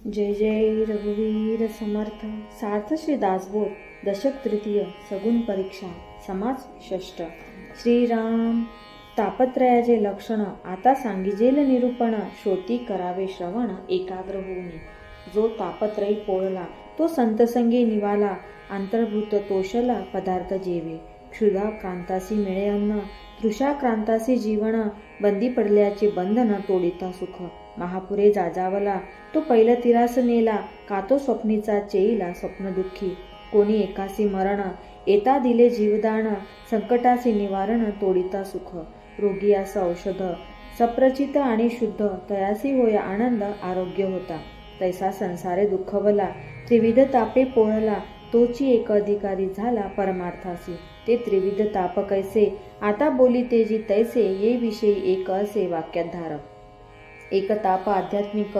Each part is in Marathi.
जय जय रघुवीर समर्थ सार्थ श्री दासबोध दशक तृतीय सगुण परीक्षा समास षष्ठ श्रीराम तापत्रयाचे लक्षण आता सांगिजेल निरूपण श्रोती करावे श्रवण एकाग्र होऊनी जो तापत्रयी पोळला तो संतसंगी निवाला अंतर्भूत तोषला पदार्थ जेवे क्षुधा क्रांतासी मिळे अन्न तृषा क्रांतासी जीवन बंदी पडल्याचे बंधन तोडिता सुख महापुरे जाजावला तो पैल तिरास नेला का तो स्वप्नीचा चेईला स्वप्न दुःखी कोणी एकासी मरण येता दिले जीवदान संकटाचे निवारण तोडिता सुख रोगी असं औषध सप्रचित आणि शुद्ध तयासी होय आनंद आरोग्य होता तैसा संसारे दुःखवला त्रिविध तापे पोळला तोची एक अधिकारी झाला परमार्थासी ते त्रिविध ताप कैसे आता बोली तेजी तैसे ये विषयी एक असे वाक्याधार एक ताप आध्यात्मिक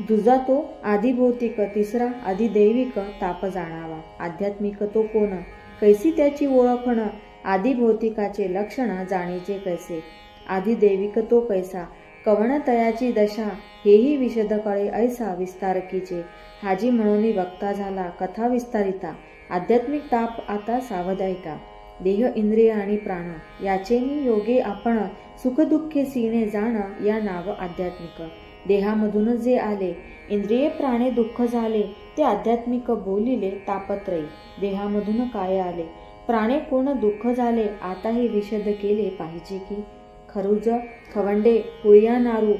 दुजा तो आदिभौतिक तिसरा आदिदैविक ताप जाणावा आध्यात्मिक तो कोण कैसी त्याची ओळखण आदिभौतिकाचे लक्षण जाणीचे कैसे आदिदैविक तो कैसा कवण तयाची दशा हेही विशद कळे ऐसा विस्तारकीचे हाजी म्हणून वक्ता झाला कथा विस्तारिता आध्यात्मिक ताप आता सावधायिका देह इंद्रिय आणि प्राण याचेनी योगे आपण सुखदुःखे सीने जाण या नाव आध्यात्मिक देहामधून जे आले इंद्रिये प्राणे दुःख झाले ते आध्यात्मिक बोलिले तापत्रयी देहामधून काय आले प्राणे कोण दुःख झाले आता हे विशद केले पाहिजे की खरुज खवंडे पुळिया नारू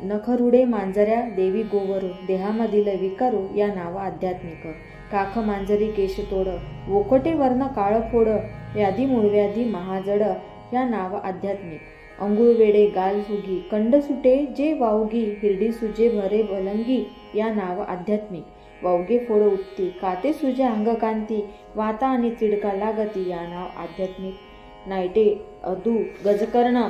नखरुडे मांजऱ्या देवी गोवरू देहामधील विकारू या नाव आध्यात्मिक काख मांजरी केश तोड वोकटे वर्ण काळ फोड व्याधी मूळव्याधी महाजड या नाव आध्यात्मिक अंगुळ वेडे गाल सुगी कंड सुटे जे वावगी हिरडी सुजे भरे वलंगी या नाव आध्यात्मिक वावगे फोड उत्ती काते सुजे अंगकांती वाता आणि तिडका लागती या नाव आध्यात्मिक नायटे अदू गजकर्ण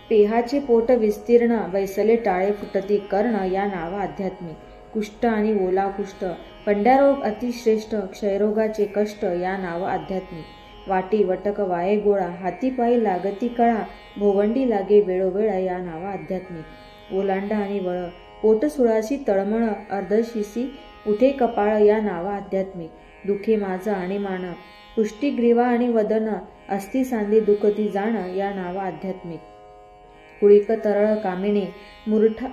पेहाचे पोट विस्तीर्ण वैसले टाळे फुटती कर्ण या नाव आध्यात्मिक कुष्ठ आणि ओला कुष्ठ पंड्यारोग अतिश्रेष्ठ क्षयरोगाचे कष्ट या नाव आध्यात्मिक वाटी वटक वाये गोळा हातीपायी लागती कळा भोवंडी लागे वेळोवेळा या नाव आध्यात्मिक ओलांडा आणि वळ पोट सुळाशी तळमळ अर्धशिसी उठे कपाळ या नाव आध्यात्मिक दुखे माझ आणि मान पुष्टीग्रीवा आणि वदन अस्थि सांदी दुखती जाण या नाव आध्यात्मिक कुळीक तरळ कामिणी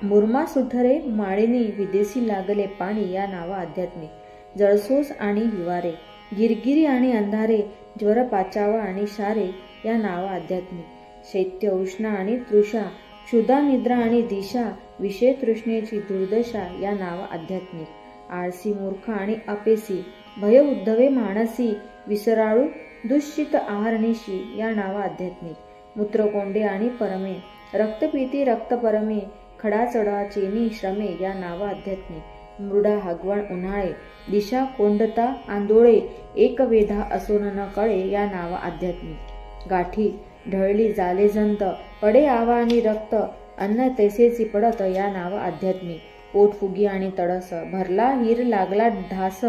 मुरमा सुठरे माळिनी विदेशी लागले पाणी या नाव आध्यात्मिक जळसोस आणि हिवारे गिरगिरी आणि अंधारे ज्वर पाचावा आणि शारे या नाव आध्यात्मिक शैत्य उष्ण आणि तृषा क्षुधा निद्रा आणि दिशा विषय तृष्णेची दुर्दशा या नाव आध्यात्मिक आळसी मूर्ख आणि अपेसी भय उद्धवे मानसी विसराळू दुश्चित आहारनिशी या नाव आध्यात्मिक मूत्रकोंडे आणि परमे रक्तपीती रक्तपरमे खडा चढा चेनी श्रमे या नाव आध्यात्मिक मृडा हागवण उन्हाळे दिशा कोंडता आंदोळे एक वेधा असोन न कळे या नाव आध्यात्मिक गाठी ढळली जाले जंत पडे आवा आणि रक्त अन्न तैसेची पडत या नाव आध्यात्मिक पोटफुगी आणि तडस भरला हीर लागला ढास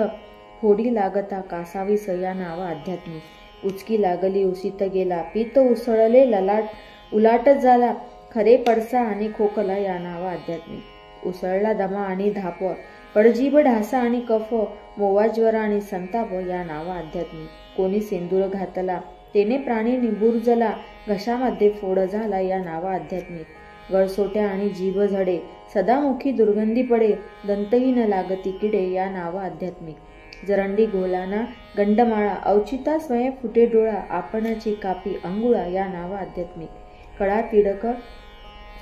फोडी लागता कासावीस या नाव आध्यात्मिक उचकी लागली उसित गेला पित्त उसळले ललाट उलाटच झाला खरे पडसा आणि खोकला या नाव आध्यात्मिक उसळला दमा आणि धाप पडजीभ ढासा आणि कफ मोवा ज्वर आणि संताप या नाव आध्यात्मिक कोणी सेंदूर घातला तेने प्राणी निबुरजला घशामध्ये फोड झाला या नाव आध्यात्मिक गळसोट्या आणि जीभ झडे सदामुखी दुर्गंधी पडे दंतहीन लागती किडे या नाव आध्यात्मिक जरंडी घोलाना गंडमाळा अवचिता स्वयं फुटे डोळा आपणाची कापी अंगुळा या नाव आध्यात्मिक कडा तिडक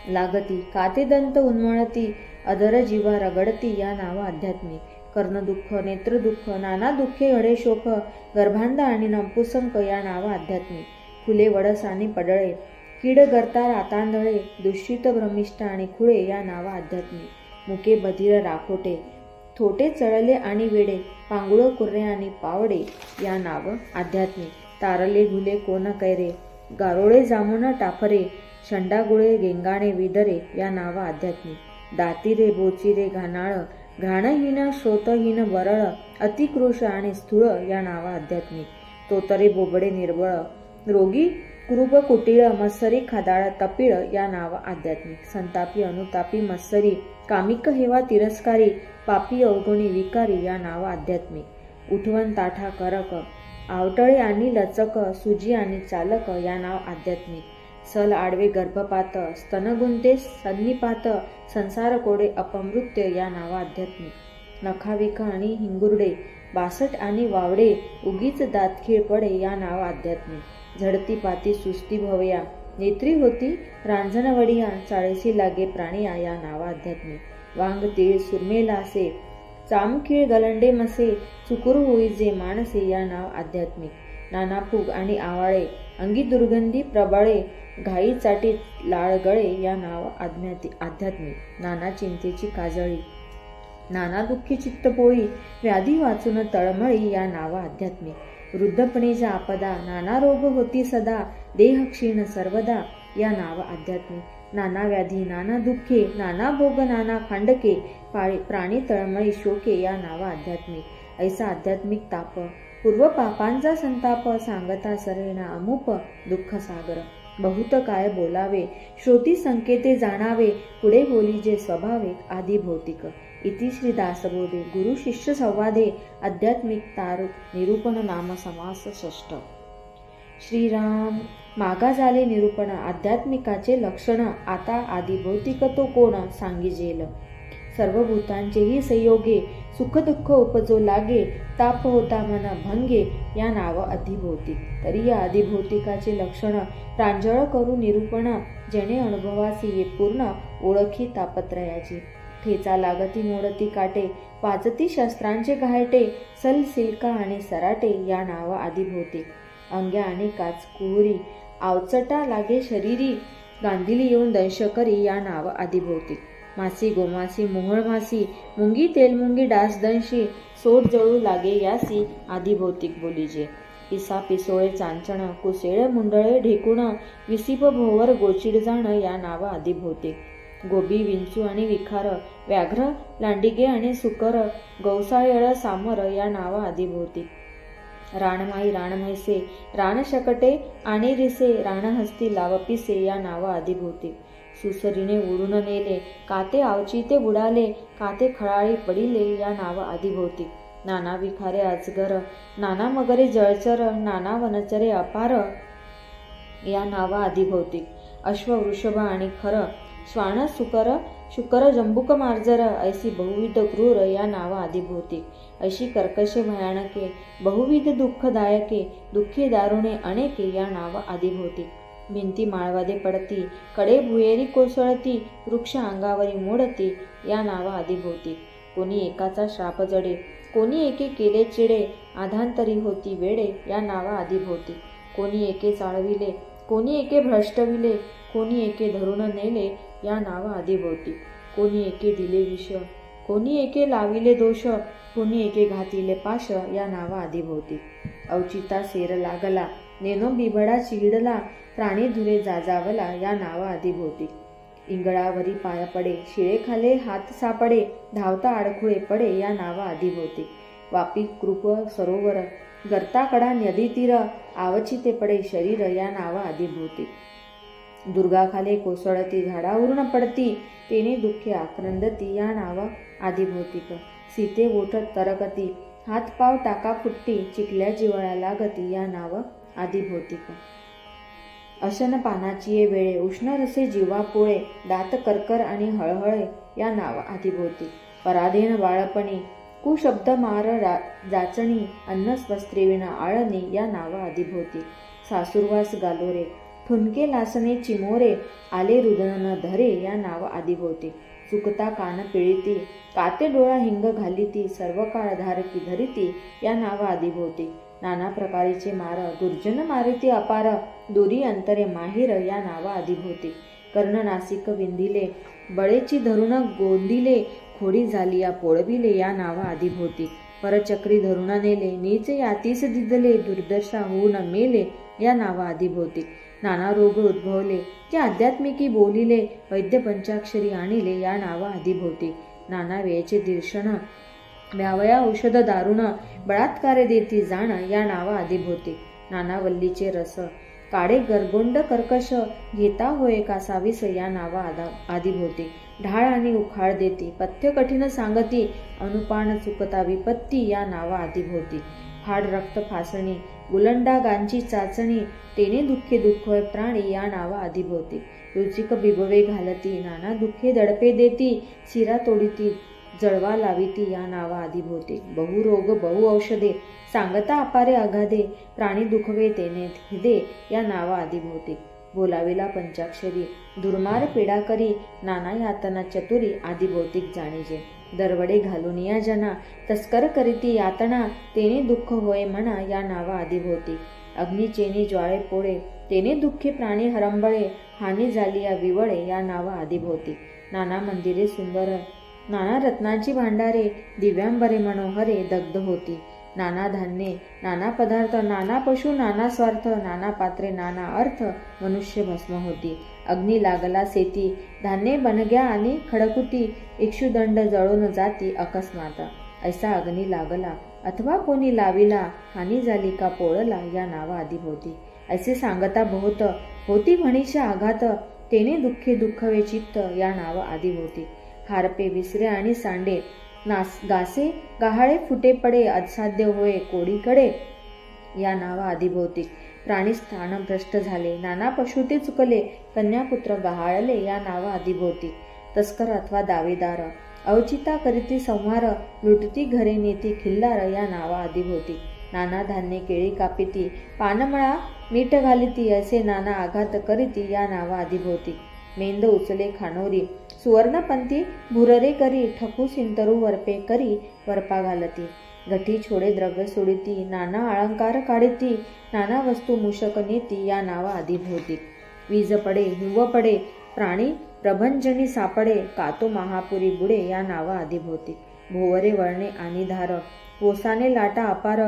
लागती काते दंत उन्मळती अधर जीवा रगडती या नाव आध्यात्मिक कर्णदुःख नेत्रदुःख नाना दुःखे अडे शोक गर्भांध आणि नपुंसक या नाव आध्यात्मिक फुले वडस आणि पडळे कीड गर्ता रातांधळे दुष्टित भ्रमिष्ठ आणि खुळे या नाव आध्यात्मिक मुके बधीर राखोटे थोटे चळले आणि वेडे पांगुळ कुर्रे आणि पावडे या नाव आध्यात्मिक तारले घुले कोण कैरे गारोळे जामुन टाफरे शंडागुळे गेंगाणे विदरे या नाव आध्यात्मिक दातिरे बोचिरे घानाळ घ्राणहीन श्रोतहीन वरळ अतिकृश आणि स्थूळ या नाव आध्यात्मिक तोतरे बोबडे निर्बळ रोगी कुरूप कुटिळ मत्सरी खादाळ तपिळ या नाव आध्यात्मिक. संतापी अनुतापी मत्सरी कामिक हेवा तिरस्कारी पापी अवगुणी विकारी या नाव आध्यात्मिक. उठवण ताठा करक आवटळे आणि लचक सुजी आणि चालक या नाव आध्यात्मिक. सल आडवे गर्भपात स्तनगुंते सन्निपात संसार कोडे अपमृत्य या नाव आध्यात्मिक. नखाविख आणि हिंगुर्डे बासट आणि वावडे उगीच दातखीळ पडे या नाव आध्यात्मिक. झडती पाती सुस्ती भवया नेत्री होती रांजणवडिया चाळीसी लागे प्राणिया या नाव आध्यात्मिक. वांग तीळ सुरमेला असे चामखीळ गलंडे मसे चुकुर होई जे माणसे या नाव आध्यात्मिक. नाना फूग आणि आवाळे अंगी दुर्गंधी प्रबळे घाई चाटी लाळगळे या नाव आध्यात्मिक. नाना चिंतेची काजळी नाना दुःखी चित्तपोळी व्याधी वाचून तळमळी या नाव आध्यात्मिक. वृद्धपणेच्या आपदा नाना रोग होती सदा देह क्षीण सर्वदा या नाव आध्यात्मिक. नाना व्याधी नाना दुःखे नाना भोग नाना खांडके प्राणी तळमळी शोके या नाव आध्यात्मिक. ऐसा आध्यात्मिक ताप पूर्व पापांचा संताप सांगता सरेना अमूप दुःख सागर. बहुत काय बोलावे श्रोती संकेते जाणावे पुढे बोली जे स्वभावे आदी भौतिक. इति श्री दासबोधे गुरु शिष्य संवादे आध्यात्मिक तार निरूपण नाम समास षष्ठ. श्रीराम मागा झाले निरूपण आध्यात्मिकाचे लक्षण आता आदी भौतिक तो कोण सांगिजेल. सर्वभूतांचेही संयोगे सुख दुःख उपजो लागे ताप होता मन भंगे या नाव अधिभौतिक. तरी या अधिभौतिकाचे लक्षण प्रांजळ करू निरूपण जेणे अनुभवासी ये पूर्ण ओळखी तापत्रयाची. ठेचा लागती मोडती काटे वाजती शस्त्रांचे घायटे सल सिल्का आणि सराटे या नाव अधिभौतिक. अंग्या आणि काच कुहुरी आवचटा लागे शरीरी गांधिली येऊन दंश करी या नाव अधिभौतिक. मासी गोमासी मोहळ मासी मुंगी तेलमुंगी डास दंशी सोट जळू लागे यासी आदिभौतिक बोलीजे. पिसा पिसोळे चांचण कुसेळ मुंडळे ढेकुण विसिप भोवर गोचिड जाण या नाव आदिभौतिक. गोबी विंचू आणि विखार व्याघ्र लांडिगे आणि सुकर गौसायळ सामर या नाव आदिभौतिक. राणमाई राणमैसे राणशकटे आणि रिसे राणहस्ती लावपिसे या नाव आदिभौतिक. सुसरीने उडून नेले काते आवचिते बुडाले काते खळाळी पडिले या नाव आदिभौतिक. नाना विखारे अजगर नाना मगरे जळचर नाना वनचरे अपार या नाव आदिभौतिक. अश्व वृषभ आणि खर श्वान सुकर शुकर जंबुक मार्जर ऐसी बहुविध क्रूर या नाव आदिभौतिक. अशी कर्कश भयानके बहुविध दुःखदायके दुःखी दारुणे अनेके या नाव आदिभौतिक. भिंती माळवादे पडती कडे भुयेरी कोसळती वृक्ष अंगावरी मोडती या नाव आदिभौतिक. कोणी एकाचा श्राप जडे कोणी एके केले चिडे आधांतरी होती वेडे या नाव आदिभौतिक. कोणी एके चाळविले कोणी एके भ्रष्टविले कोणी एके धरून नेले या नाव आदिभौतिक. कोणी एके दिले विष कोणी एके लाविले दोष कोणी एके घातिले पाश या नाव आदिभौतिक. अवचिता सेर लागला नेनो बिबडा चिडला प्राणी धुरे जाजावला या नाव आदिभौतिक. इंगळावरी पाय पडे शिळेखाले हात सापडे धावता आडखुळे पडे या नाव आदिभौतिक. वापी कृप सरोवर गर्ताकडा नदी तीर आवचिते पडे शरीर या नाव आदिभौतिक. दुर्गाखाले कोसळती झाडावरून पडती तेने दुःखे आक्रंदती या नाव आदिभौतिक. सीते ओठत तरकती हात पाव टाका फुट्टी चिकल्या जिवळा लागती या नाव आदिभौतिक. अशन पानाची ये वेळे उष्ण रसे जीवा पोळे दात करकर आणि हळहळे या नाव आदिभौतिक. पराधीन बाळपणी कुशब्द मार जाचणी अन्न स्वस्त्रेविना आळणी या नाव आदिभौतिक. सासुरवास गालोरे ठुमके लासणे चिमोरे आले रुदन न धरे या नाव आदिभौतिक. चुकता कान पिळीती काते डोळा हिंग घालीती सर्व काळ धारकी धरिती या नाव आदिभौतिक. नाना प्रकारीचे मार गुर्जन मारिती अपार दोरी अंतरे माहिर या नाव आदिभौतिक. कर्ण नासिक विंधिले बळेची धरुण गोंदिले खोडी झाली या पोळविले या नाव आदिभौतिक. परचक्री धरुण नेले नीच यातीस दिदले दुर्दशा होऊन मेले या नाव आदिभौतिक. नाना रोग उद्भवले ते आध्यात्मिकी बोलिले वैद्य पंचाक्षरी आणिले या नाव आदिभौतिक. नाना वेळेचे दर्शन व्यावया औषध दारुण बळात्कारे देती जाण या नाव आदिभौतिक. नाना वल्लीचे रस काडे गरगोंड कर्कश घेता होय कासावीस या नावा आदिभोवती. ढाळ आणि उखाळ देती पथ्य कठीण सांगती अनुपान चुकता विपत्ती या नावा आदिभोवती. फाड रक्त फासणी गुलंडा गांची चाचणी तेने दुःखे दुःख प्राणी या नावा आदिभोवती. रुचिक बिबवे घालती नाना दुःखे दडपे देती शिरा तोडीती जळवा लाविती या नावा आदिभोवती. बहु रोग बहु औषधे सांगता अपारे अगाधे प्राणी दुखवे तेने हिदे या नावा आदिभोवती. बोलाविला पंचाक्षरी दुर्मार पीडा करी नाना यातना चतुरी आदिभौतिक जाणीजे. दरवडे घालून या जना तस्कर करीती यातना तेने दुःख होय म्हणा या नावा आदिभोवती. अग्निचेनी ज्वाळे पोळे तेने दुःखी प्राणी हरंबळे हानी झाली या विवळे या नावा आदिभोवती. नाना मंदिरे सुंदर नाना रत्नाची भांडारे दिव्यांबरे मनोहरे दग्ध होती. नाना धान्ये नाना पदार्थ नाना पशु नाना स्वार्थ नाना पात्रे नाना अर्थ मनुष्य भस्म होती. अग्नी लागला सेती धान्ये बनग्या आणि खडकुती इक्षुदंड जळून जाती अकस्मात. ऐसा अग्नी लागला अथवा कोणी लाविला हानी झाली का पोळला या नावा आदिभोवती. ऐसे सांगता बहुत होती म्हणीचे आघात तेने दुःखे दुःखवे चित्त या नावा आदिभोवती. हारपे विसरे आणि सांडे गासे गाहाळे फुटे पडे असाध्य होय कोडीकडे या नावा आदिभोवती. प्राणी स्थान भ्रष्ट झाले नाना पशु ते चुकले कन्यापुत्र गहाळले या नावा आदिभोवती. तस्कर अथवा दावेदार अवचिता करीती संहार लुटती घरे नेती खिल्लार या नावा आदिभोवती. नाना धान्ये केळी कापिती पानमळा मीठ घालिती असे नाना आघात करीती या नावा आदिभोवती. मेंद उचले खानोरी सुवर्णपंथी भुररे करी ठकू सिंतरू वरपे करी वरपा घालती. घटी छोडे द्रव्य सोडिती नाना अलंकार काढिती नाना वस्तू मूषक नेती या नावा आदिभोवती. वीज पडे हिंव पडे प्राणी प्रभंजनी सापडे कातो महापुरी बुडे या नावा आदिभोवती. भोवरे वळणे आणि धार ओसाने लाटा अपार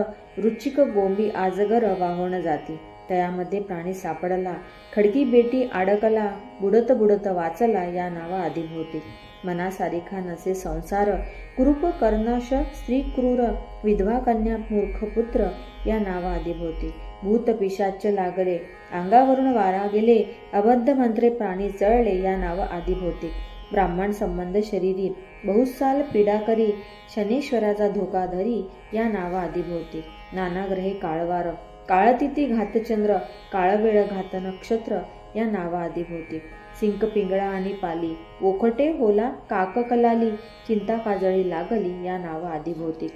रुचिक गोंबी आजगर वाहून जाती. तयामध्ये प्राणी सापडला खडकी बेटी अडकला बुडत बुडत वाचला या नावा आदिभोवती. मनासारिखा नसे संसार कुरूप कर्णश स्त्री क्रूर विधवा कन्या मूर्ख पुत्र या नावा आदिभोवती. भूत पिशाच लागले अंगावरून वारा गेले अबद्ध मंत्रे प्राणी चळले या नावा आदिभोवती. ब्राह्मण संबंध शरीरी बहुसाल पीडा करी शनेश्वराचा धोका धरी या नावा आदिभोवती. नाना ग्रहे काळवार काळतिथी घातचंद्र काळवेळ घात नक्षत्र या नावा आदिभोवती. सिंक पिंगळा आणि पाली ओखटे होला काक कलाली चिंता काजळी लागली या नावा आदिभोवती.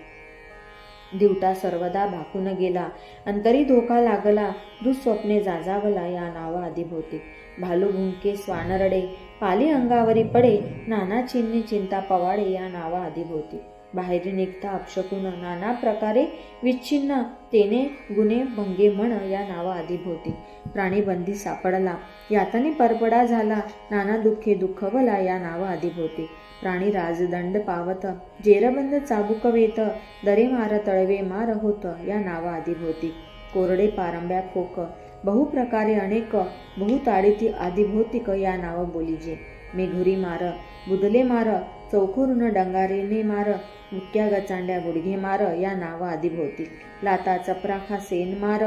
दिवटा सर्वदा भाकून गेला अंतरी धोका लागला दुःस्वप्ने जाजावला या नावा आदिभोवती. भालू भुंके स्वानरडे पाली अंगावरी पडे नाना चिन्हे चिंता पवाडे या नावा आदिभोवती. बाहेर निघता अपशकुन नाना प्रकारे विच्छिन्न तेने गुणे भंगे म्हण या नावा आदिभोवती. प्राणी बंदी सापडला यातने परपडा झाला नाना दुःखे दुःखवला या नावा आदिभोवती. प्राणी राजदंड पावत जेरबंद चाबुक वेत दरे मार तळवे मार होत या नावा आदिभोवती. कोरडे पारंब्या खोक बहुप्रकारे अनेक बहुताडिती आदिभौतिक या नाव बोलीजे. मेघुरी मार बुदले मार चौखुरून डंगारेने मार मुक्या गचांड्या गुडघे मार या नाव आदिभोवती. लाता चपराखा सेन मार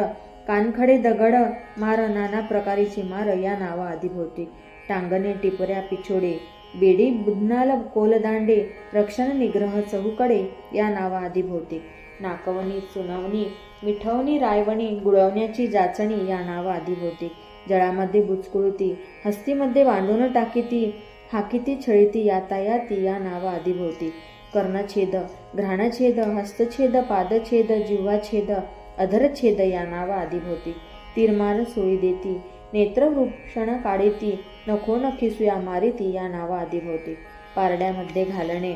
कानखडे दगड मार नाना प्रकारीचे मार या नाव आदिभोवती. टांगणे टिपऱ्या पिछोडे बेडी बुधनाल कोलदांडे रक्षण निग्रह चहूकडे या नाव आदिभोवती. नाकवणी चुनवणी मिठवणी रायवणी गुळवण्याची जाचणी या नाव आदिभोवती. जळामध्ये बुचकुळती हस्तीमध्ये बांधून टाकीती हाकिती छळीती यातायाती या नाव आदिभोवती. कर्णछेद घ्राणछेद हस्तछेद पादछेद जिव्हाछेद अधरछेद या नाव आदिभोवती. तीरमार सोळी देती नेत्रवृषण काढेती नखो नखिसूया मारिती या नाव आदिभोवती. पारड्यामध्ये घालणे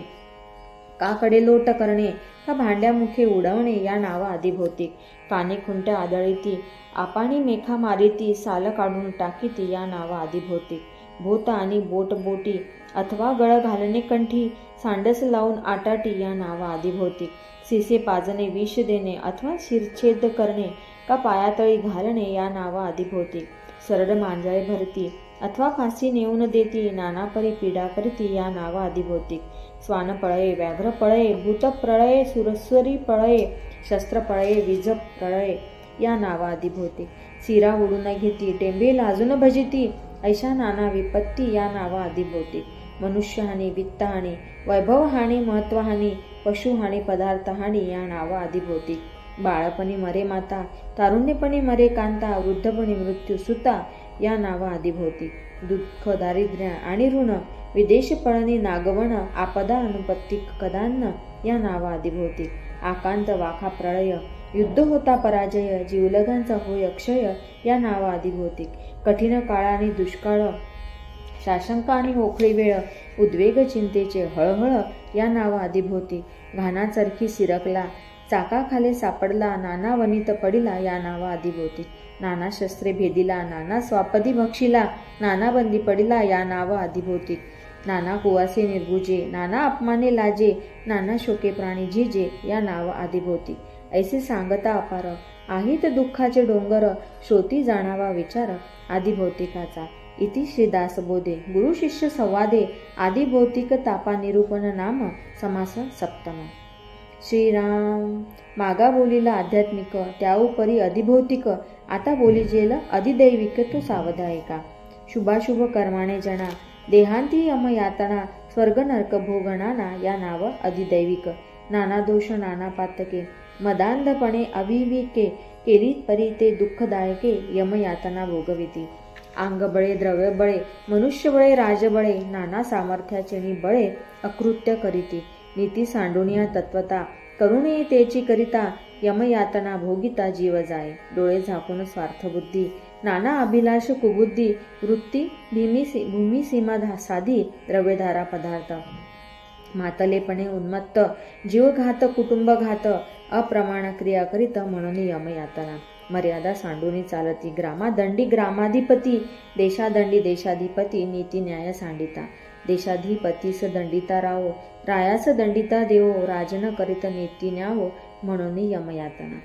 काकडे लोट करणे का भांड्यामुखे उडवणे या नाव आदिभोवती. काने खुंट्या आदळीती आपाणी मेखा मारिती साल काढून टाकीती या नाव आदिभोवती. भोत आणि बोट बोटी अथवा गळ घालणे कंठी सांडस लावून आटाटी या नाव आदिभोवती. सिसे पाजणे विष देणे अथवा शिरछेद करणे का पायातळी घालणे या नाव आदिभोवती. सरड मांजळे भरती अथवा फाशी नेऊन देती नानापरी पीडा करती या नाव आदिभोवती. स्वान पळये व्याघ्र पळये भूत प्रळये सुरस्वरी पळये शस्त्र पळये वीज प्रळये या नावा आधी भोवती. सिरा उडून घेती टेंबे लाजून भजिती ऐशा नाना विपत्ती या नावा आधी भोवती. मनुष्यहानी, वित्तहानी, वैभवहानी, महत्वहानी, पशुहानी, पदार्थहानी या नावा आधी भोवती. बाळपणी मरे माता, तारुण्यपणी मरे कांता, वृद्धपणी मृत्यू सुता या नावा आधी भोवती. दुःख, दारिद्र्य आणि ऋण, विदेश पळणी, नागवण, आपदा, अनुपत्ती, कदान्न या नावा आधी भोवती. आकांत, वाखा, प्रळय, युद्ध होता पराजय, जीवलगांचा होय अक्षय या नावा आधी भोवती. कठीण काळ आणि दुष्काळ, साशंका आणि ओखळी वेळ, उद्वेग, चिंतेचे हळहळ या नावा आधी भोवती. घानाचरखी सिरकला, चाकाखाली सापडला, नाना वनित पडिला या नावा आधी भोवती. नाना शस्त्रे भेदिला, नाना स्वापदी भक्षिला, नाना बंदी पडिला या नावा आधी भोवती. नाना कुवासे निर्बुजे, नाना अपमाने लाजे, नाना शोके प्राणी झिजे या नावा आधी भोवती. ऐसे सांगता अपार, आहेत दुःखाचे डोंगर, श्रोती जाणावा विचार आधी भौतिकाचा. इति श्री दासबोधे गुरु शिष्य संवादे आदी भौतिक तापा निरूपण नाम समास सप्तम. श्रीराम. मागा बोलीला आध्यात्मिक, त्याउपरी अधिभौतिक, आता बोली जेल अधिदैविक, तो सावध आहे का. शुभाशुभ कर्माने जना, देहांती यम यातना, स्वर्ग नरक भोगणाना या नाव अधिदैविक. नाना दोष नाना पातके, मदांधपणे अविविके, केली परी ते दुःखदायके, यम यातना भोगविती. अंगबळे, द्रव्यबळे, मनुष्यबळे, राजबळे, नाना सामर्थ्याचे बळे अकृत्य करीती. नीती सांडुनिया तत्वता, करुणे तेची करिता, यमयातना भोगिता जीव जाय. डोळे झाकून स्वार्थबुद्धी, नाना अभिलाष कुबुद्धी, वृत्ती भूमी सीमा साधी, द्रव्यधारा पदार्थ. मातलेपणे उन्मत्त, जीवघात, कुटुंबघात, अप्रमाण क्रिया करीत म्हणून यमयातना. मर्यादा सांडूनी चालती, ग्रामादंडी ग्रामाधिपती, देशादंडी देशाधिपती, नीती न्याय सांडिता. देशाधिपतीस दंडिता राहो, रायास दंडिता देवो, राजन करीत नीती न्यावो म्हणून यमयातना.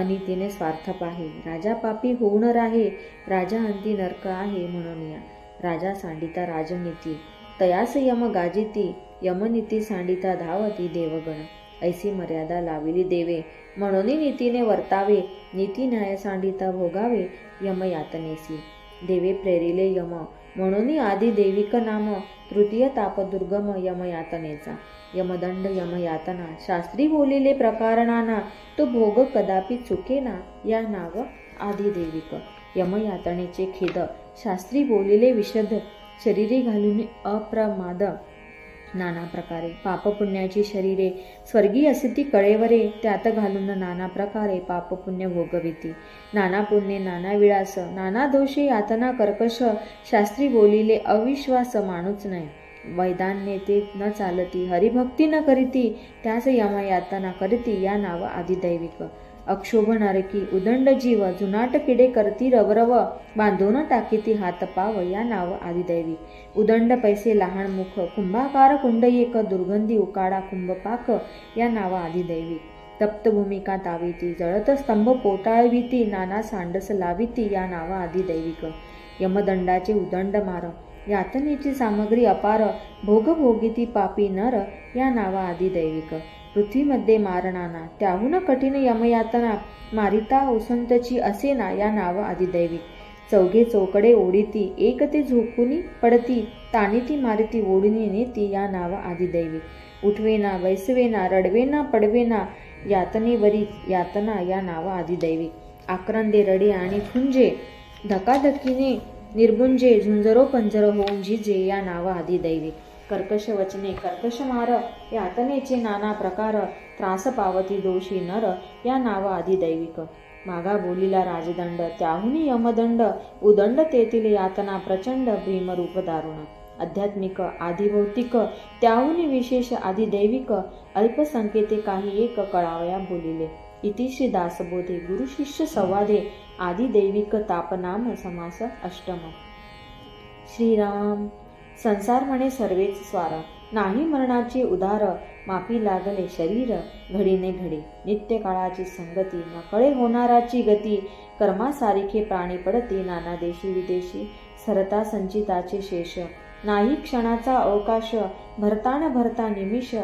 अनितीने स्वार्थ पाहे, राजा पापी होऊन राहे, राजा अंती नरक आहे म्हणून या. राजा सांडिता राजनीती, तयास यम गाजिती, यमनीती सांडिता धावती देवगण. ऐसी मर्यादा लाविली देवे, म्हणून नीतीने वर्तावे, नीती न्याय सांडिता भोगावे यमयातनेसी. देवे प्रेरिले यम, म्हणून आदी दैविक नाम, तृतीय ताप दुर्गम यमयातनेचा. यमदंड यमयातना, शास्त्री बोलिले प्रकारणाना, तो भोग कदापि चुकेना या नाव आदी दैविक. यमयातनेचे खेद, शास्त्री बोलिले विशद, शरीरे घालून अप्रमाद नाना प्रकारे. पापपुण्याची शरीरे स्वर्गीय असती कळेवरे, त्यात घालून नाना प्रकारे पापपुण्य भोगविती. नाना पुण्ये नाना विळास, नाना दोषे यातना कर्कश, शास्त्री बोलिले अविश्वास मानूच नाही. वैदान्ये ते न चालती, हरिभक्ती न करीती, त्यास यमयातना करीती या नाव आदिदैविक. अक्षोभ नरकी, उदंड जीव, जुनाट किडे करती रवरव, बांधून टाकीती हात पाव या नाव आदिदैविक. उदंड पैसे लहान मुख, कुंभाकार कुंड एक, दुर्गंधी उकाडा कुंभपाक या नाव आदिदैविक. तप्त भूमिका ताविती, जळत स्तंभ पोटाळविती, नाना सांडस लाविती या नाव आदिदैविक. यमदंडाचे उदंड मार, यातनेची सामग्री अपार, भोग भोगिती पापी नर या नाव आदिदैविक. पृथ्वीमध्ये मारणाना, त्याहून कठीण यमयातना, मारिता ओसंतची असेना या नाव आदिदैविक. चौघे चौकडे ओढीती, एक ते झोकुनी पडती, ताणीती मारिती ओढीने नेती या नाव आदिदैविक. उठवेना वैसवेना, रडवेना पडवेना, यातनेवरी यातना या नाव आदिदैविक. आक्रंदे रडे आणि फुंजे, धकाधकीने निर्गुंजे, झुंजरो पंजरो होऊन झिजे या नाव आदिदैविक. कर्कश वचने कर्कश मार, यातनेचे नाना प्रकार, त्रास पावती दोषी नर या नाव आदिदैविक. मागा बोलीला राजदंड, त्याहुनी यमदंड, उदंड तेथील यातना प्रचंड, भीमरूप दारुण. आध्यात्मिक आदिभौतिक, त्याहुनी विशेष आदिदैविक, अल्पसंख्येते काही एक कळावया बोलिले. इति श्री दासबोधे गुरु शिष्य संवादे आदिदैविक तापनाम समास अष्टम. श्रीराम. संसार म्हणे सर्वेच स्वार, नाही मरणाचे उदार, मापी लागले शरीर घडीने घडी. नित्य काळाची संगती, नकळे होणाराची गती, कर्मासारिखे प्राणी पडती, नाना देशी विदेशी सरता संचिताचे शेष. नाही क्षणाचा अवकाश, भरतान भरता निमिष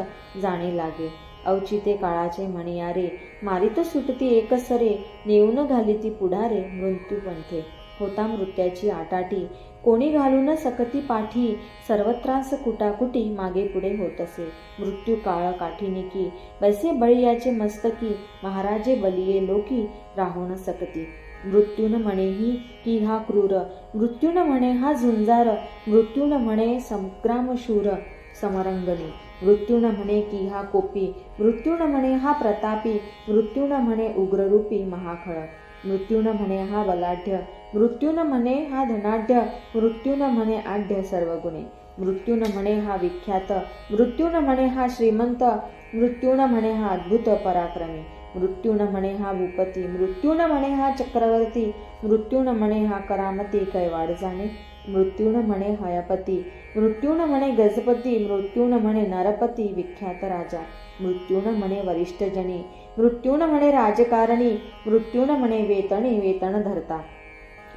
जाणे लागे. अवचिते काळाचे म्हणियारे, मारित सुटती एकसरे, नेऊन घाली ती पुढारे मृत्यू पंथे. होता मृत्याची आटाटी, कोणी घालू न सकती पाठी, सर्वत्रास कुटाकुटी मागे पुढे होत असे. मृत्यू काळ काठीनिकी, बैसे बळी याचे मस्तकी, महाराजे बलिये लोकी राहू न सकती. मृत्यून म्हणेही की हा क्रूर, मृत्यून म्हणे हा झुंजार, मृत्यून म्हणे संग्रामशूर समरंगणी. मृत्यून म्हणे की हा कोपी, मृत्यून म्हणे हा प्रतापी, मृत्यून म्हणे उग्ररूपी महाखळ. मृत्यून म्हणे हा बलाढ्य, मृत्यून म्हणे हा धनाढ्य, मृत्यून म्हणे आढ्य सर्वगुणे. मृत्यून म्हणे हा विख्यात, मृत्यून म्हणे हा श्रीमंत, मृत्यून म्हणे हा अद्भुत पराक्रमी. मृत्यून म्हणे हा भूपती, मृत्यून म्हणे हा चक्रवर्ती, मृत्यून म्हणे हा करामती कैवाड जाणे. मृत्यून म्हणे हयापती, मृत्यून म्हणे गजपती, मृत्यून म्हणे नरपती विख्यात राजा. मृत्यून म्हणे वरिष्ठजनी, मृत्यून म्हणे राजकारणी, मृत्यून म्हणे वेतणी वेतन धरता.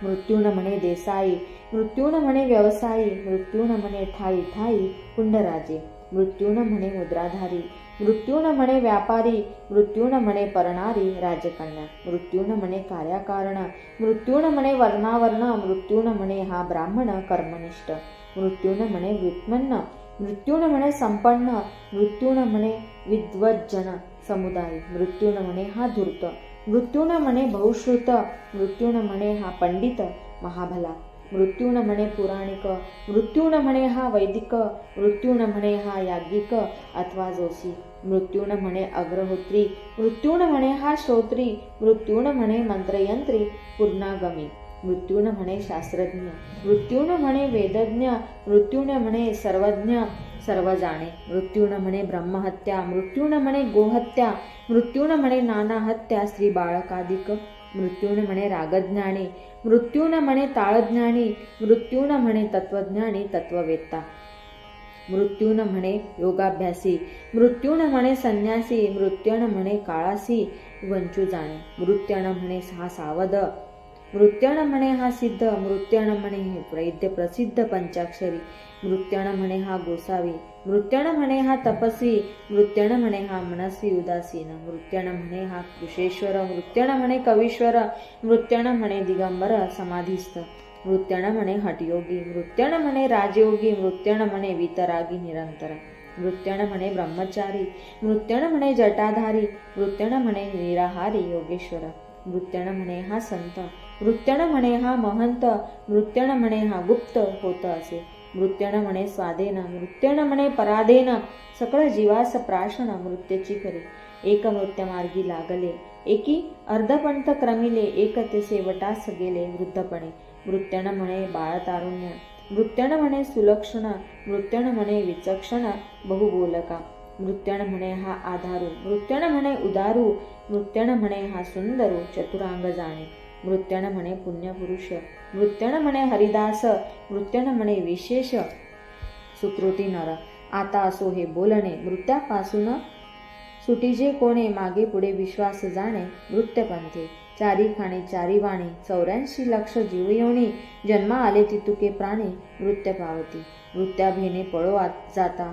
मृत्यून म्हणे देसाई, मृत्यून म्हणे व्यवसायी, मृत्यून म्हणे ठाई ठाई कुंडराजे. मृत्यून म्हणे मुद्राधारी, मृत्यून म्हणे व्यापारी, मृत्यून म्हणे परणारी राजकन्या. मृत्यून म्हणे कार्याकारण, मृत्यून म्हणे वर्णावर्ण, मृत्यून म्हणे हा ब्राह्मण कर्मनिष्ठ. मृत्यून म्हणे व्युत्पन्न, मृत्यून म्हणे संपन्न, मृत्यून म्हणे विद्वज्जन समुदाय. मृत्यून म्हणे हा धूर्त, मृत्यून म्हणे बहुश्रुत, मृत्यून म्हणे हा पंडित महाभला. मृत्यून म्हणे पुराणिक, मृत्यून म्हणे हा वैदिक, मृत्यून म्हणे हा याज्ञिक अथवा जोशी. मृत्यून म्हणे अग्रहोत्री, मृत्यून म्हणे हा श्रोत्री, मृत्यून म्हणे मंत्रयंत्री पूर्णागमी. मृत्यून म्हणे शास्त्रज्ञ, मृत्यून म्हणे वेदज्ञ, मृत्यून म्हणे सर्वज्ञ सर्व जाणे. मृत्यून म्हणे ब्रह्महत्या, मृत्यून म्हणे गोहत्या, मृत्यून म्हणे नाना हत्या स्त्री बाळकादिक. मृत्यून म्हणे रागज्ञानी, मृत्यून म्हणे ताळज्ञानी, मृत्यून म्हणे तत्वज्ञानी तत्ववेत्ता. मृत्यून म्हणे योगाभ्यासी, मृत्यून म्हणे संन्यासी, मृत्यून म्हणे काळासी वंचू जाणे. मृत्यून म्हणे हा सावध, मृत्यून म्हणे हा सिद्ध, मृत्यून म्हणे हे वैद्य प्रसिद्ध पंचाक्षरी. मृत्यून म्हणे हा गोसावी, मृत्यून म्हणे हा तपस्वी, मृत्यून म्हणे हा मनस्वी उदासीन. मृत्यून म्हणे हा कृशेश्वर, मृत्यून म्हणे कवीश्वर, मृत्यून म्हणे दिगंबर समाधिस्थ. मृत्यून म्हणे हठयोगी, मृत्यून म्हणे राजयोगी, मृत्यून म्हणे वितरागी निरंतर. मृत्यून म्हणे ब्रह्मचारी, मृत्यून म्हणे जटाधारी, मृत्यून म्हणे निराहारी योगेश्वर. मृत्यून म्हणे हा संत, मृत्यून म्हणे हा महंत, मृत्यून म्हणे हा गुप्त होत असे. मृत्यून म्हणे स्वाधीन, मृत्यून म्हणे पराधीन, सकळ जीवास प्राशन मृत्यूची करे. एक मृत्युमार्गी लागले, एकी अर्धपंथ क्रमिले, एक ते शेवटास गेले वृद्धपणे. मृत्यून म्हणे बाळतारुण्य, मृत्यून म्हणे सुलक्षण, मृत्यून म्हणे विचक्षण बहुबोलका. मृत्यून म्हणे हा आधारू, मृत्यून म्हणे उदारू, मृत्यून म्हणे हा सुंदरू चतुरांग जाणे. मृत्यून म्हणे पुण्यपुरुष, मृत्यून म्हणे हरिदास, मृत्यून म्हणे विशेष सुकृती नर. आता असो हे बोलणे, मृत्यापासून सुटीजे कोणे, मागे पुढे विश्वास जाणे मृत्यपंथे. चारी खाणी चारी वाणी, 84 लक्ष जीवयोनी, जन्मा आले तितुके प्राणी मृत्य पावती. मृत्याभेने पळो जाता,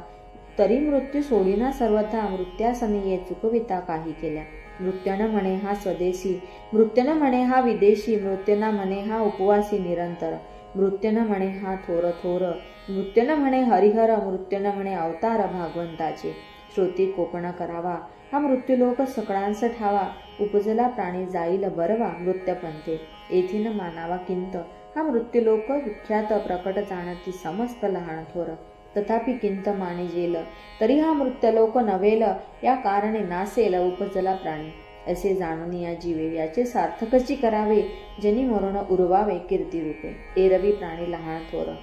तरी मृत्यू सोडीना सर्वथा, मृत्यासनी ये चुकविता काही केल्या. मृत्यून म्हणे हा स्वदेशी, मृत्यून म्हणे हा विदेशी, मृत्यून म्हणे हा उपवासी निरंतर. मृत्यून म्हणे हा थोर थोर, मृत्यून म्हणे हरिहर, मृत्यून म्हणे अवतार भागवंताचे. श्रोती कोपण करावा, हा मृत्यूलोक सकळांस ठावा, उपजला प्राणी जाईल बरवा मृत्यपंथे. येथीन मानावा किंत, हा मृत्यूलोक विख्यात प्रकट जाणती समस्त लहान थोर. तथापि किंत माने जेल, तरी हा मृत्यूलोक नवेल, या कारणे नासेल उपजला प्राणी. असे जाणून या जीवे, याचे सार्थकची करावे, जनी मरण उरवावे कीर्तिरूपे. एरवी प्राणी लहान थोर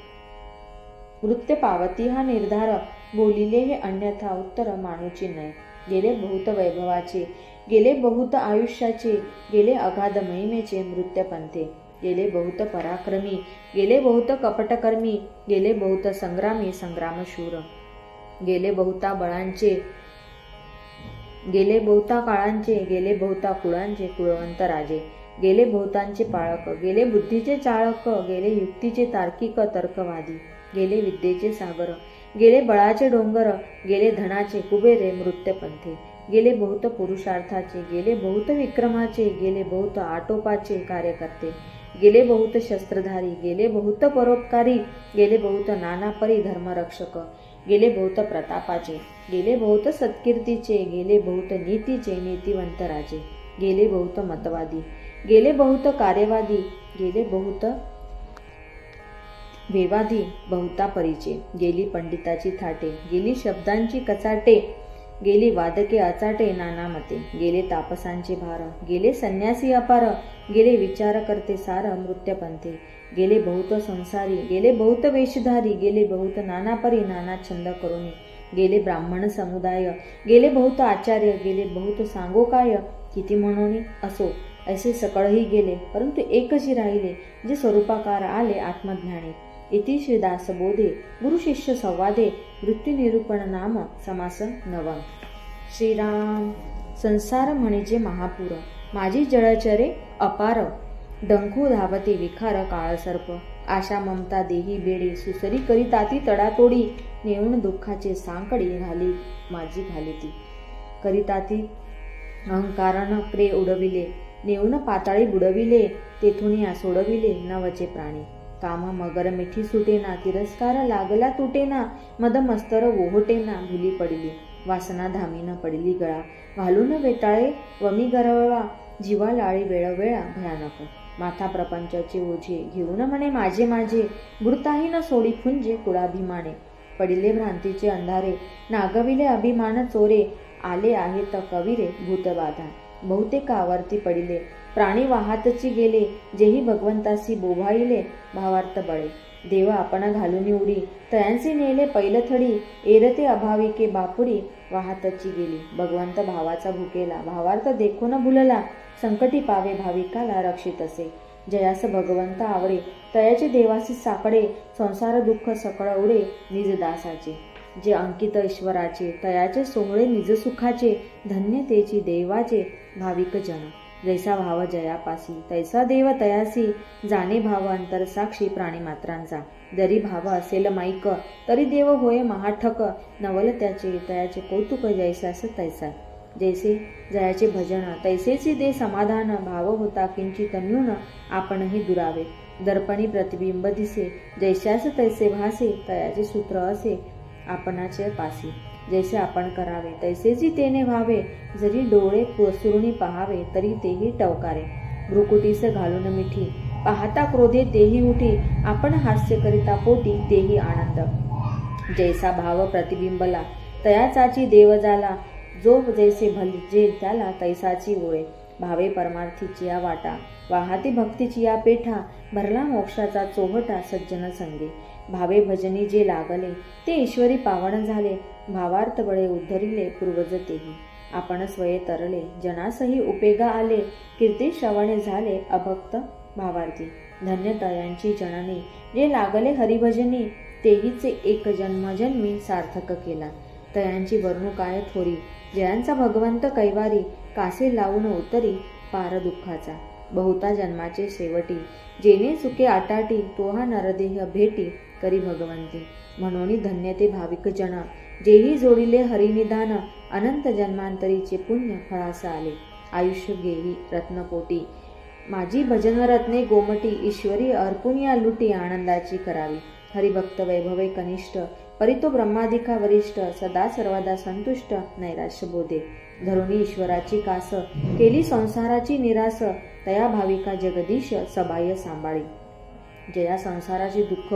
मृत्य पावती हा निर्धार, बोलिले हे अन्यथा उत्तर मानूची नये. गेले बहुत वैभवाचे, गेले बहुत आयुष्याचे, गेले अगाध महिमेचे मृत्यपंथे. गेले बहुत पराक्रमी, गेले बहुत कपटकर्मी, गेले बहुत संग्रामी संग्रामशूर. गेले बहुता बळांचे, गेले बहुता काळांचे, गेले बहुता कुळांचे कुळवंत राजे. गेले बहुतांचे पाळक, गेले बुद्धीचे चाळक, गेले युक्तीचे तार्किक तर्कवादी. गेले विद्येचे सागर, गेले बळाचे डोंगर, गेले धनाचे कुबेरे मृत्यपंथी, गेले बहुत पुरुषार्थाचे, गेले बहुत विक्रमाचे, गेले बहुत आटोपाचे कार्यकर्ते, गेले बहुत शस्त्रधारी, गेले बहुत परोपकारी, गेले बहुत नानापरी धर्मरक्षक, गेले बहुत प्रतापाचे, गेले बहुत सत्कीर्तीचे, गेले बहुत नीतीचे नीतिवंत राजे, गेले बहुत मतवादी, गेले बहुत कार्यवादी, गेले बहुत वेवादी बहुता परीचे, गेली पंडिताची थाटे, गेली शब्दांची कचाटे, गेली वादके अचाटे नाना मते, गेले तापसांचे भार, गेले संन्यासी अपार, गेले विचार करते सार मृत्यपंथी, गेले बहुत संसारी, गेले बहुत वेशधारी, गेले बहुत नानापरी नाना छंद करुणी, गेले ब्राह्मण समुदाय, गेले बहुत आचार्य, गेले बहुत सांगोकाय, किती म्हणून असो असे सकळही गेले, परंतु एकची राहिले, जे स्वरूपाकार आले आत्मज्ञाने. इति श्री दासबोधे गुरु शिष्य संवादे वृत्ती निरूपण नाम समास नवम. श्रीराम. संसार म्हणजे महापूर, माझी जळचरे अपार, डंखू धावते विखार काळ सर्प, आशा ममता देही बेडी, सुसरी करिताती तडातोडी, नेऊन दुःखाचे सांकडी घाली माझी घालिती, करिताती अहंकारण प्रे उडविले, नेऊन पाताळी बुडविले, तेथून या सोडविले नवचे प्राणी, काम मगर मिठी सुटेना, तिरस्कार लागला तुटेना, मद मस्तर ओहोटेना, भुली पडली वासना धामीन पडली गळा, घालून वेटाळे वमी गरवळा, जीवा लाळी वेळवेळा भयानक, माथा प्रपंचाचे ओझे घेऊन म्हणे माझे माझे, बुडताही न सोडी फुंजे कुळाभिमाने, पडिले भ्रांतीचे अंधारे, नागविले अभिमान चोरे, आले आहेत कविरे भूतबाधा, बहुतेकावरती पडिले प्राणी वाहातची गेले, जेही भगवंतासी बोभाईले भावार्थ बळे, देवा आपण घालून उडी, तयांचे नेले पैलथडी, एरते अभाविके बापुडी वाहातची गेली, भगवंत भावाचा भुकेला, भावार्थ देखून भुलला, संकटी पावे भाविकाला रक्षित असे, जयास भगवंत आवडे, तयाचे देवासी साकडे, संसार दुःख सकळ उडे निज दासाचे, जे अंकित ईश्वराचे, तयाचे सोहळे निज सुखाचे, धन्य तेची देवाचे भाविक जन, जैसा भाव जयापासी, तैसा देव तयासी, जाणे भाव अंतर साक्षी प्राणीमात्रांचा, जरी भाव असेल माईक, तरी देव होय महाठक, नवल त्याचे तयाचे कौतुक जैसास तैसा, जैसे जयाचे भजन तैसेची दे समाधान, भाव होता किंचित न्यून आपणही दुरावे, दर्पणी प्रतिबिंब दिसे, जैशास तैसे भासे, तयाचे सूत्र असे आपणाचे पासी, जैसे आपण करावे तैसेची तेने व्हावे, जरी डोळे पुसरुणी पहावे तरी तेही टवकारे, भ्रुकुटीस घालून मिठी, पाहता क्रोधे तेही उठी, आपण हास्य करिता पोटी तेही आनंद, जैसा भाव प्रतिबिंबला तयाचाची देव झाला, जो जैसे भलजे त्याला तैसाची ओळे, भावे परमार्थीची या वाटा, वाहाती भक्तीची या पेठा, भरला मोक्षाचा चोहटा सज्जन संगे, भावे भजनी जे लागले, ते ईश्वरी पावन झाले, भावार्थ बळे उद्धरिले पूर्वज तेही, आपण स्वये तरले, जनासही उपेगा आले, कीर्ती श्रवणे झाले अभक्त भावार्थी, धन्य तयांची जननी, जे लागले हरिभजनी, तेहीचे एक जन्मजन्मी सार्थक केला, तयांची वर्णू काय थोरी, जयांचा भगवंत कैवारी, कासे लावून उतरी पार दुःखाचा, बहुता जन्माचे शेवटी, जेने चुके आटाटी, तोहा नरदेह भेटी करी भगवंती, म्हणून धन्य ते भाविक जन, जेही जोडिले हरिनिधान, अनंत जन्मांतरीचे पुण्य फळास आले, आयुष्य गेही रत्नकोटी, माझी भजन रत्ने गोमटी, ईश्वरी अर्पुन या लुटी आनंदाची करावी, हरिभक्त वैभवे कनिष्ठ, परितो ब्रह्मादिका वरिष्ठ, सदा सर्वदा संतुष्ट नैराश्य बोधे, धरुणी ईश्वराची कास, केली संसाराची निरास, तया भाविका जगदीश सबाय सांभाळी, जया संसाराचे दुःख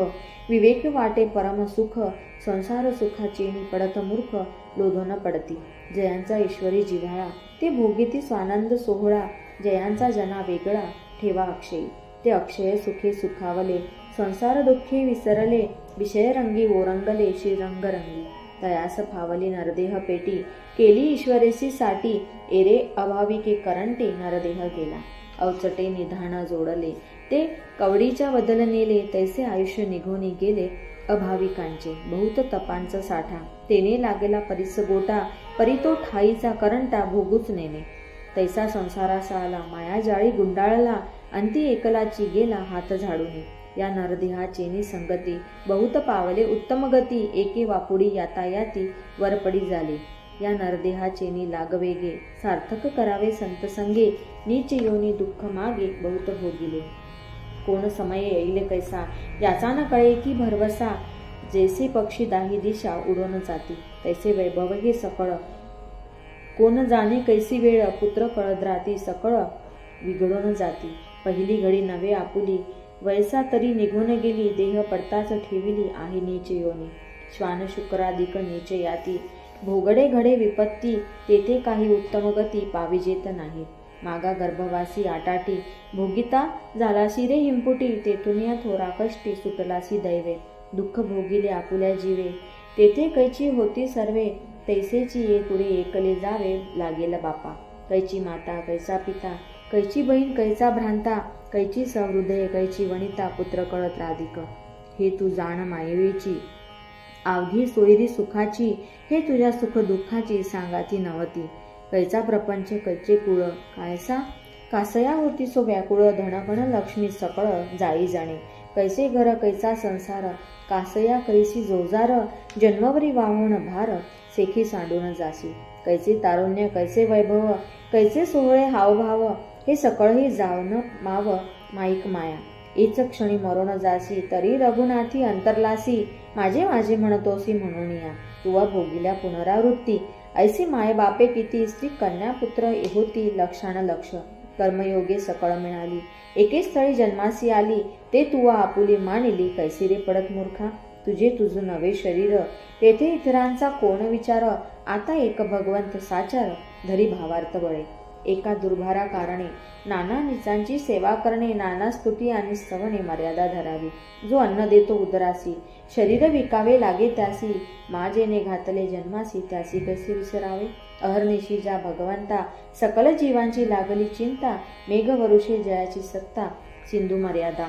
विवेक वाटे परम सुख, संसार सुखाची पडत मूर्ख लोधन पडती, जयांचा ईश्वरी जिव्हाळा, ते भोगीती स्वानंद सोहळा, जयांचा जना वेगळा ठेवा अक्षयी, ते अक्षय सुखे सुखावले, संसार दुःखे विसरले, विषय रंगी ओरंगले श्रीरंग रंगी, तयास फावली नरदेह पेटी, केली ईश्वरेसी साठी, एरे अभाविके करंटे नरदेह गेला, अवचटे निधान जोडले, ते कवडीच्या बदल नेले, तैसे आयुष्य निघून गेले अभाविकांचे, बहुत तपांचा साठा, तेने लागेला परिस गोटा, परितो ठाईचा करंटा भोगूच नेणे, तैसा संसारासा आला, माया जाळी गुंडाळला, अंती एकलाची गेला हात झाडून, या नरदेहाचेनी संगती बहुत पावले उत्तम गती एके वापुडी यातायाती वरपडी झाले या नरदेहाचेनी लागवेगे सार्थक करावे संत संगे नीच योनी दुःख मागे बहुत भोगिले कोण समय येईल कैसा याचा न कळे की भरवसा जैसे पक्षी दाही दिशा उडून जाती तैसे वैभव हे सकळ कोण जाणे कैसी वेळ पुत्र कळद्राती सकळ बिघडून जाती पहिली घडी नवे आपुली वैसा तरी निघून गेली देह पडताच ठेविली आहे नीच योनी श्वान शुक्रादिक नीच याती भोगडे घडे विपत्ती तेथे काही उत्तम गती पाविजेत नाही मागा गर्भवासी आटाटी भोगिता झालासी रे हिंपुटी तेथून या थोरा कष्टी सुटलासी दैवे दुःख भोगिले आपुल्या जीवे तेथे कैची होती सर्वे तैसेची ये पुढे एकले जावे लागेल बापा कैची माता कैसा पिता कैची बहीण कैचा भ्रांता कैची सहृदय कैची वनिता पुत्र कळत राधिक हे तू जाण मायेची अवघी सोयरी सुखाची हे तुझ्या सुख दुःखाची सांगाती नवती कैचा प्रपंच कैचे कुळ कायसा कासया होती सो व्याकुळ धनगण लक्ष्मी सकळ जाई जाणे कैसे घर कैचा संसार कासया कैसी जोजार जन्मवरी वाहून भार सेखी सांडून जासी कैचे तारुण्य कैसे वैभव कैचे सोहळे हावभाव हे सकळही जावन माव माईक माया एच क्षणी मरून जासी तरी रघुनाथी अंतरलासी माझे माझे म्हणतोसी म्हणून या तुवा भोगिल्या पुनरावृत्ती ऐसी माय बापे किती स्त्री कन्या पुत्र होती लक्षान लक्ष कर्मयोगे सकळ मिळाली एके स्थळी जन्मासी आली ते तुवा आपुली मानिली कैसी रे पडत मूर्खा तुझे तुझ नवे शरीर तेथे इतरांचा कोण विचार आता एक भगवंत साचार धरी भावार्थ बळे एका दुर्भारा कारणे नाना निचांची सेवा करणे नाना स्तुती आणि स्तवने मर्यादा धरावी जो अन्न देतो उदरासी शरीर विकावे लागे त्यासी माझेने घातले जन्मासी त्यासी कसे विसरावे अहर्निशी ज्या भगवंता सकल जीवांची लागली चिंता मेघ वरुषे जयाची सत्ता सिंधू मर्यादा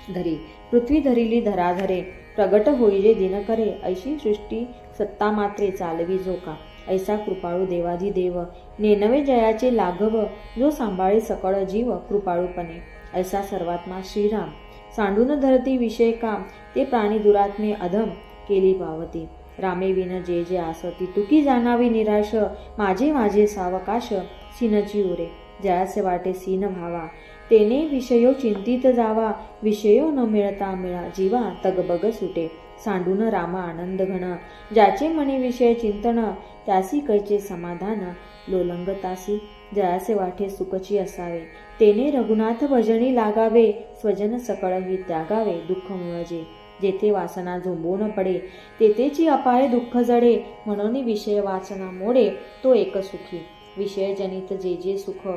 धरी पृथ्वी धरिली धराधरे प्रगट होईले दिनकरे ऐशी सृष्टी सत्ता मात्रे चालवी जो का ऐसा कृपाळू देवाधिदेव नेनवे जयाचे लाघव जो सांभाळे सकळ जीव कृपाळूपणे ऐसा सर्वात्मा श्रीराम सांडून धरती विषय काम ते प्राणी दुरात्मे अधम केली पावती रामे विन जे जे आसती तुकी जाणावी निराश माझे माझे सावकाश सीनची उरे जयाचे वाटे सीन भावा तेने विषयो चिंतित जावा विषयो न मिळता मिळा जीवा तगबग सुटे सांडून राम आनंद घन ज्याचे मनी विषय चिंतन त्यासी कैचे समाधान लोलंगतासी जयाचे वाटे सुखची असावे तेने रघुनाथ भजनी लागावे स्वजन सकळही त्यागावे दुःख मुळजे जेथे वासना झोंबून पडे तेथेची अपाय दुःख जडे म्हणून विषय वासना मोडे तो एक सुखी विषय जनित जे जे सुख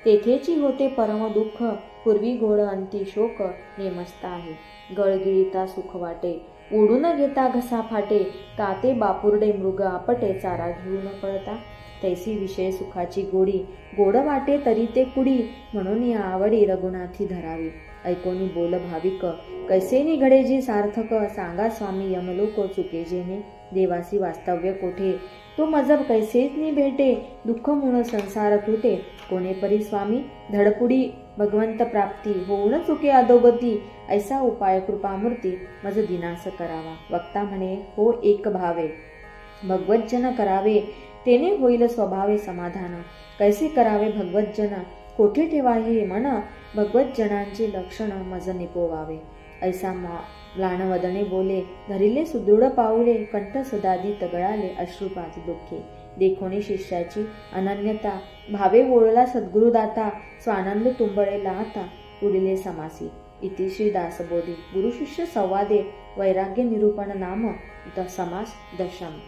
तेथेची होते परम दुःख पूर्वी घोड अंती शोक नेमस्त आहे गळगिळीता सुख वाटे उडून घेता घसा फाटे काते बापुर्डे मृग आपटे चारा घेऊन पळता तैसी विषय सुखाची गोडी गोड वाटे तरी ते कुडी म्हणून या आवडी रघुनाथी धरावी ऐकोनी बोल भाविक कैसे निघडे जी सार्थक सांगा स्वामी यमलोक चुके जेने देवासी वास्तव्य कोठे तो मजब कैसेच नि भेटे दुःख मुळ संसार तुटे कोणे परी स्वामी धडपुडी भगवंत प्राप्ती होऊन चुके अधोगती ऐसा उपाय कृपामूर्ती मज दिनास करावा वक्ता म्हणे हो एक भावे भगवज्जन करावे तेने होईल स्वभावे समाधान कैसे करावे भगवज्जन कोठे ठेवाहे मन भगवज्जनांचे लक्षण मज निपोवावे ऐसा म्लानवदने बोले धरिले सुदृढ पाऊले कंठ सदादी तगळाले अश्रुपात दुःखे देखोनी शिष्याची अनन्यता भावे ओळला सद्गुरुदाता स्वानंद तुंबळे लाहता उडिले समासी इति श्री दासबोधी गुरुशिष्य संवादे वैराग्य निरूपण नाम समास दशम।